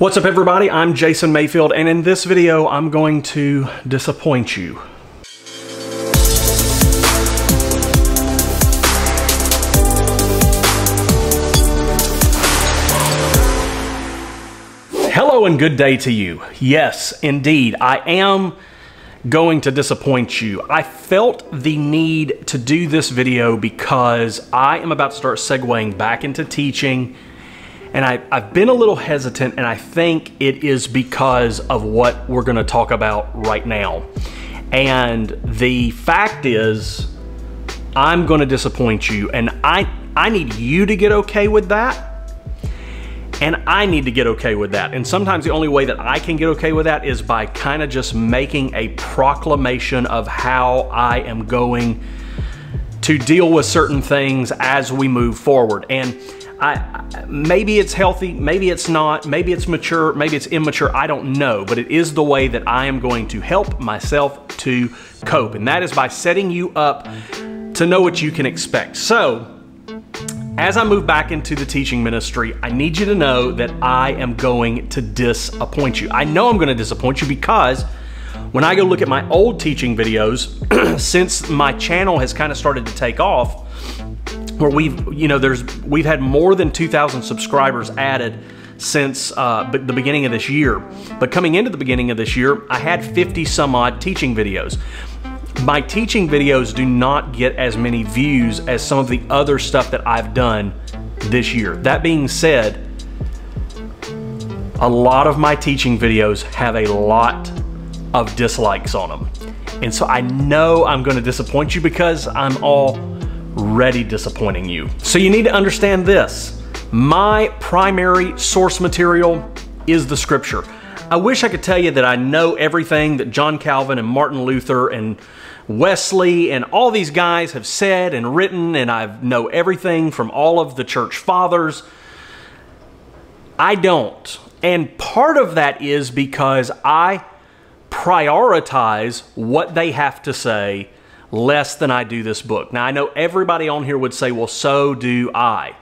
What's up everybody, I'm Jason Mayfield, and in this video I'm going to disappoint you. Hello and good day to you. Yes, indeed, I am going to disappoint you. I felt the need to do this video because I am about to start segueing back into teaching, and I've been a little hesitant, and I think it is because of what we're going to talk about right now. And the fact is, I'm going to disappoint you, and I need you to get okay with that. And I need to get okay with that. And sometimes the only way that I can get okay with that is by kind of just making a proclamation of how I am going to deal with certain things as we move forward. And maybe it's healthy, maybe it's not, maybe it's mature, maybe it's immature, I don't know. But it is the way that I am going to help myself to cope. And that is by setting you up to know what you can expect. So, as I move back into the teaching ministry, I need you to know that I am going to disappoint you. I know I'm going to disappoint you because when I go look at my old teaching videos, since my channel has kind of started to take off, where we've had more than 2,000 subscribers added since the beginning of this year. But coming into the beginning of this year, I had 50 some odd teaching videos. My teaching videos do not get as many views as some of the other stuff that I've done this year. That being said, a lot of my teaching videos have a lot of dislikes on them. And so I know I'm going to disappoint you because I'm already disappointing you. So you need to understand this. My primary source material is the scripture. I wish I could tell you that I know everything that John Calvin and Martin Luther and Wesley and all these guys have said and written, and I know everything from all of the church fathers. I don't. And part of that is because I prioritize what they have to say less than I do this book. Now, I know everybody on here would say, well, so do I.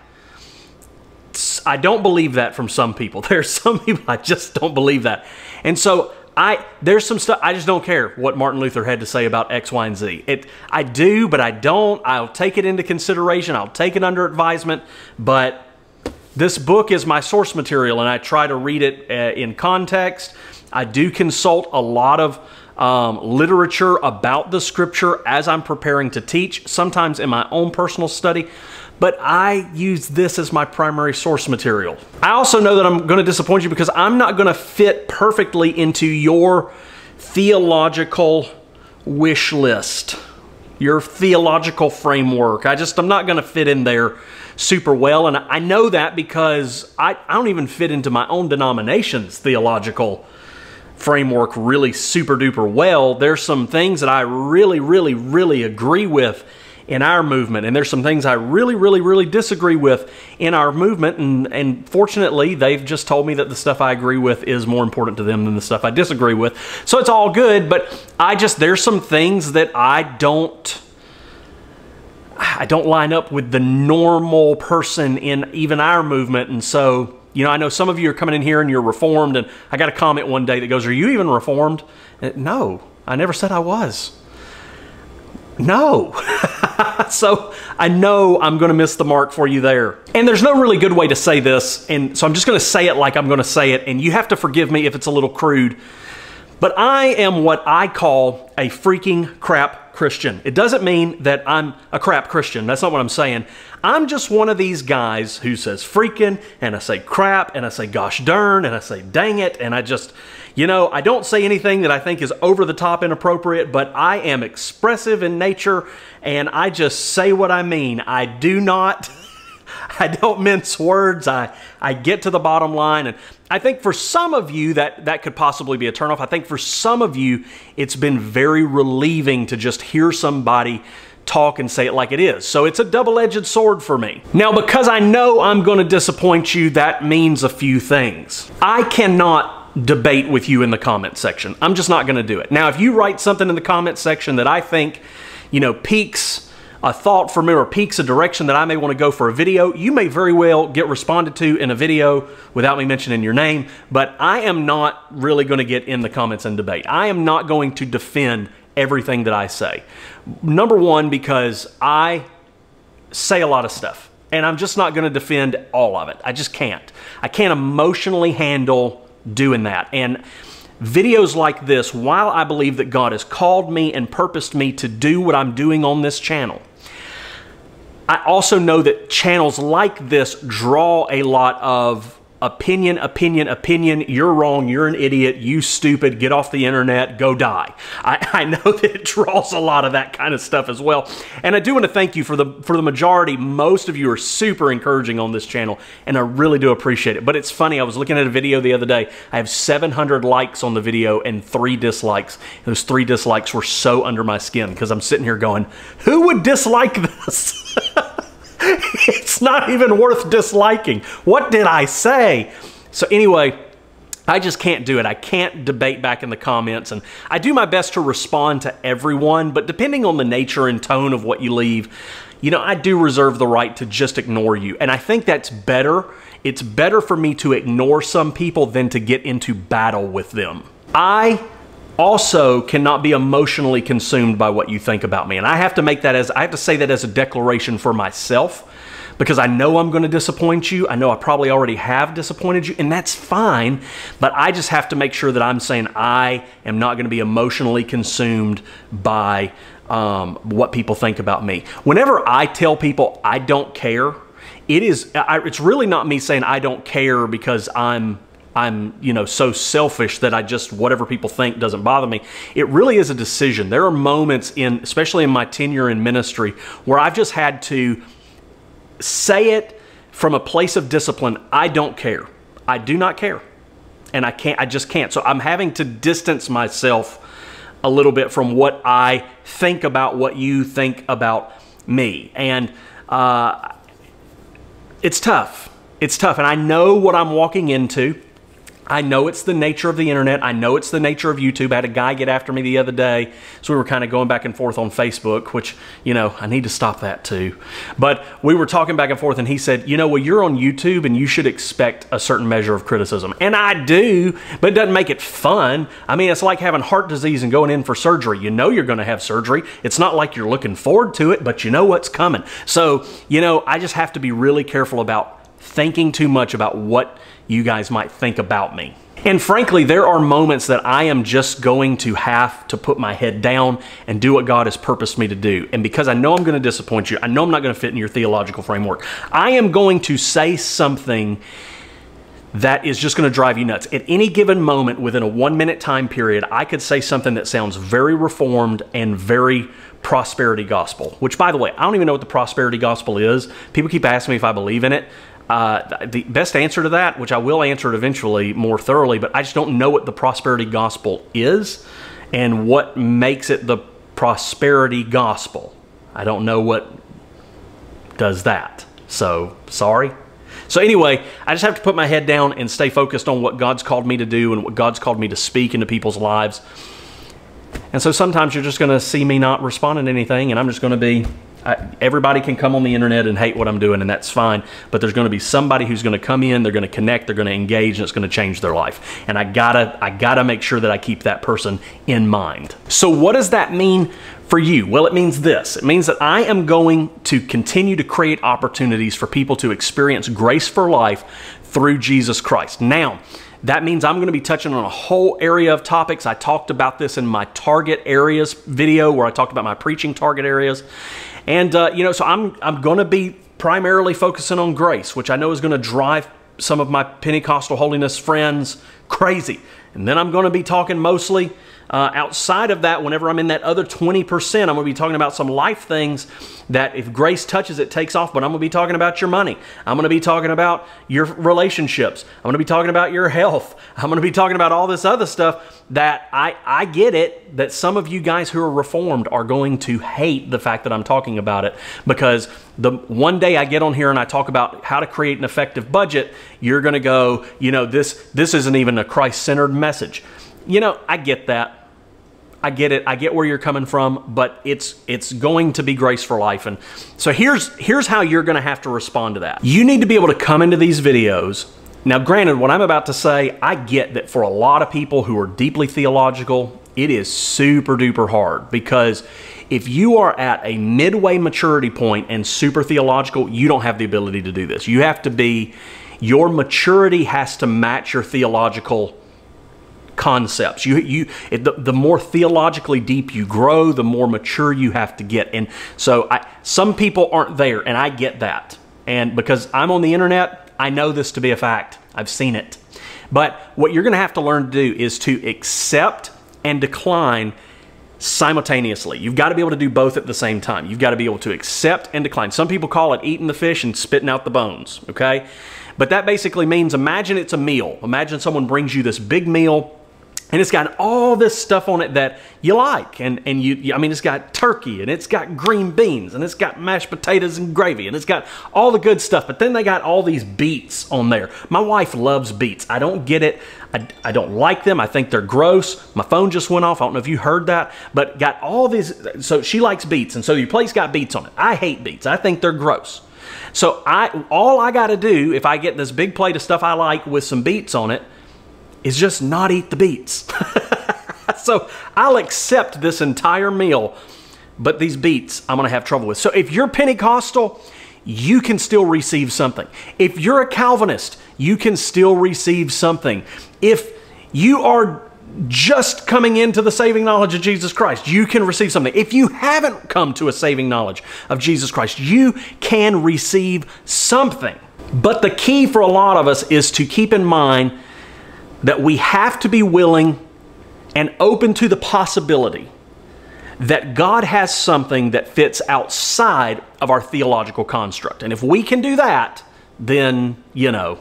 I don't believe that from some people. There's some people I just don't believe that. And so there's some stuff, I just don't care what Martin Luther had to say about X, Y, and Z. I do, but I don't. I'll take it into consideration. I'll take it under advisement. But this book is my source material, and I try to read it in context. I do consult a lot of literature about the scripture as I'm preparing to teach, sometimes in my own personal study. But I use this as my primary source material. I also know that I'm going to disappoint you because I'm not going to fit perfectly into your theological wish list, your theological framework. I'm not going to fit in there super well. And I know that because I don't even fit into my own denomination's theological framework really super duper well. There's some things that I really agree with in our movement, and there's some things I really disagree with in our movement, and fortunately they've just told me that the stuff I agree with is more important to them than the stuff I disagree with. So it's all good, but there's some things that I don't line up with the normal person in even our movement. And so, you know, I know some of you are coming in here and you're Reformed, and I got a comment one day that goes, "Are you even Reformed?" No, I never said I was. No. So I know I'm going to miss the mark for you there. And there's no really good way to say this, and so I'm just going to say it like I'm going to say it, and you have to forgive me if it's a little crude. But I am what I call a freaking crap Christian. It doesn't mean that I'm a crap Christian. That's not what I'm saying. I'm just one of these guys who says freaking, and I say crap, and I say gosh darn, and I say dang it, and I just, you know, I don't say anything that I think is over the top inappropriate, but I am expressive in nature, and I just say what I mean. I don't mince words. I get to the bottom line. And I think for some of you that could possibly be a turnoff. I think for some of you it's been very relieving to just hear somebody talk and say it like it is. So it's a double-edged sword for me. Now, because I know I'm going to disappoint you, that means a few things. I cannot debate with you in the comment section. I'm just not going to do it. Now, if you write something in the comment section that I think, you know, piques a thought from me or peaks a direction that I may want to go for a video, you may very well get responded to in a video without me mentioning your name, but I am not really going to get in the comments and debate. I am not going to defend everything that I say. Number one, because I say a lot of stuff, and I'm just not going to defend all of it. I just can't. I can't emotionally handle doing that. And videos like this, while I believe that God has called me and purposed me to do what I'm doing on this channel, I also know that channels like this draw a lot of opinion, you're wrong, you're an idiot, you stupid, get off the internet, go die. I know that it draws a lot of that kind of stuff as well. And I do want to thank you for the majority. Most of you are super encouraging on this channel, and I really do appreciate it. But it's funny, I was looking at a video the other day. I have 700 likes on the video and 3 dislikes. Those 3 dislikes were so under my skin because I'm sitting here going, who would dislike this? It's not even worth disliking. What did I say? So anyway, I just can't do it. I can't debate back in the comments, and I do my best to respond to everyone, but depending on the nature and tone of what you leave, you know, I do reserve the right to just ignore you. And I think that's better. It's better for me to ignore some people than to get into battle with them. I also cannot be emotionally consumed by what you think about me. And I have to make that I have to say that as a declaration for myself, because I know I'm going to disappoint you. I know I probably already have disappointed you, and that's fine. But I just have to make sure that I'm saying I am not going to be emotionally consumed by what people think about me. Whenever I tell people I don't care, it's really not me saying I don't care because I'm you know, so selfish that I just, whatever people think doesn't bother me. It really is a decision. There are moments especially in my tenure in ministry, where I've just had to say it from a place of discipline. I don't care. I do not care. And I just can't. So I'm having to distance myself a little bit from what I think about what you think about me. And it's tough. It's tough. And I know what I'm walking into. I know it's the nature of the internet. I know it's the nature of YouTube. I had a guy get after me the other day, so we were kind of going back and forth on Facebook, which, you know, I need to stop that too. But we were talking back and forth, and he said, you know, well, you're on YouTube and you should expect a certain measure of criticism. And I do, but it doesn't make it fun. I mean, it's like having heart disease and going in for surgery. You know you're going to have surgery. It's not like you're looking forward to it, but you know what's coming. So, you know, I just have to be really careful about thinking too much about what you guys might think about me. And frankly, there are moments that I am just going to have to put my head down and do what God has purposed me to do. And because I know I'm going to disappoint you, I know I'm not going to fit in your theological framework, I am going to say something that is just going to drive you nuts. At any given moment within a 1-minute time period, I could say something that sounds very reformed and very prosperity gospel, which, by the way, I don't even know what the prosperity gospel is. People keep asking me if I believe in it. The best answer to that, which I will answer it eventually more thoroughly, but I just don't know what the prosperity gospel is and what makes it the prosperity gospel. I don't know what does that. So, sorry. So anyway, I just have to put my head down and stay focused on what God's called me to do and what God's called me to speak into people's lives. And so sometimes you're just going to see me not responding to anything, and I'm just going to be... everybody can come on the internet and hate what I'm doing, and that's fine, but there's going to be somebody who's going to come in, they're going to connect, they're going to engage, and it's going to change their life. And I gotta make sure that I keep that person in mind. So what does that mean for you? Well, it means this. It means that I am going to continue to create opportunities for people to experience grace for life through Jesus Christ. Now, that means I'm going to be touching on a whole area of topics. I talked about this in my target areas video where I talked about my preaching target areas. And, you know, so I'm going to be primarily focusing on grace, which I know is going to drive some of my Pentecostal holiness friends crazy. And then I'm going to be talking mostly outside of that. Whenever I'm in that other 20%, I'm going to be talking about some life things that if grace touches, it takes off. But I'm going to be talking about your money. I'm going to be talking about your relationships. I'm going to be talking about your health. I'm going to be talking about all this other stuff that I get it, that some of you guys who are reformed are going to hate the fact that I'm talking about it, because the one day I get on here and I talk about how to create an effective budget, you're going to go, you know, this isn't even a Christ-centered message. You know, I get that. I get it. I get where you're coming from, but it's going to be Grace for Life. And so here's how you're going to have to respond to that. You need to be able to come into these videos. Now, granted, what I'm about to say, I get that for a lot of people who are deeply theological, it is super duper hard, because if you are at a midway maturity point and super theological, you don't have the ability to do this. You have to be, your maturity has to match your theological concepts. The more theologically deep you grow, the more mature you have to get. And so some people aren't there, and I get that. And because I'm on the internet, I know this to be a fact. I've seen it. But what you're going to have to learn to do is to accept and decline simultaneously. You've got to be able to do both at the same time. You've got to be able to accept and decline. Some people call it eating the fish and spitting out the bones, okay? But that basically means, imagine it's a meal. Imagine someone brings you this big meal, and it's got all this stuff on it that you like. And I mean, it's got turkey, and it's got green beans, and it's got mashed potatoes and gravy, and it's got all the good stuff. But then they got all these beets on there. My wife loves beets. I don't get it. I don't like them. I think they're gross. My phone just went off. I don't know if you heard that, but got all these. So she likes beets, and so your plate's got beets on it. I hate beets. I think they're gross. So all I got to do, if I get this big plate of stuff I like with some beets on it, is just not eat the beets. So I'll accept this entire meal, but these beets I'm going to have trouble with. So if you're Pentecostal, you can still receive something. If you're a Calvinist, you can still receive something. If you are just coming into the saving knowledge of Jesus Christ, you can receive something. If you haven't come to a saving knowledge of Jesus Christ, you can receive something. But the key for a lot of us is to keep in mind that we have to be willing and open to the possibility that God has something that fits outside of our theological construct. And if we can do that, then, you know,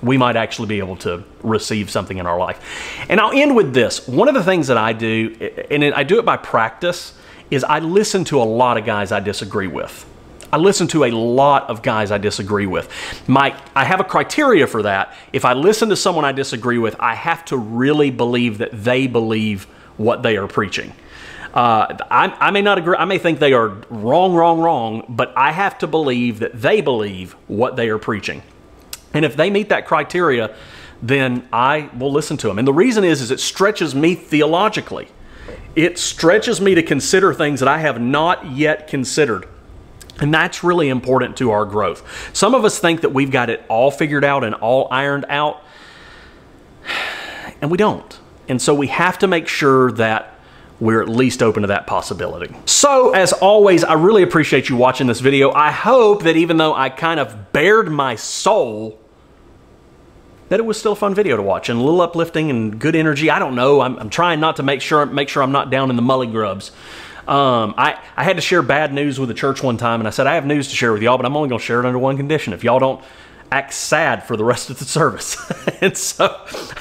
we might actually be able to receive something in our life. And I'll end with this. One of the things that I do, and I do it by practice, is I listen to a lot of guys I disagree with. I listen to a lot of guys I disagree with. I have a criteria for that. If I listen to someone I disagree with, I have to really believe that they believe what they are preaching. I may not agree. I may think they are wrong, but I have to believe that they believe what they are preaching. And if they meet that criteria, then I will listen to them. And the reason is it stretches me theologically. It stretches me to consider things that I have not yet considered. And that's really important to our growth. Some of us think that we've got it all figured out and all ironed out, and we don't. And so we have to make sure that we're at least open to that possibility. So, as always, I really appreciate you watching this video. I hope that even though I kind of bared my soul, that it was still a fun video to watch and a little uplifting and good energy. I don't know. I'm trying not to make sure I'm not down in the mully grubs. I had to share bad news with the church one time, and I said, I have news to share with y'all, but I'm only going to share it under one condition. If y'all don't act sad for the rest of the service. And so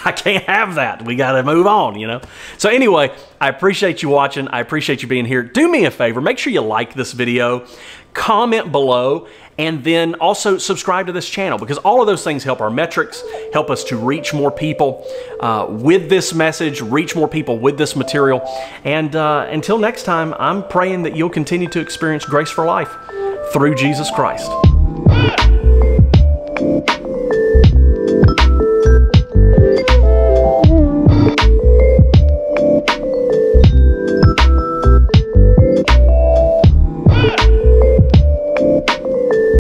I can't have that. We got to move on, you know. So anyway, I appreciate you watching. I appreciate you being here. Do me a favor. Make sure you like this video, comment below, and then also subscribe to this channel, because all of those things help our metrics, help us to reach more people with this message, reach more people with this material. And until next time, I'm praying that you'll continue to experience grace for life through Jesus Christ.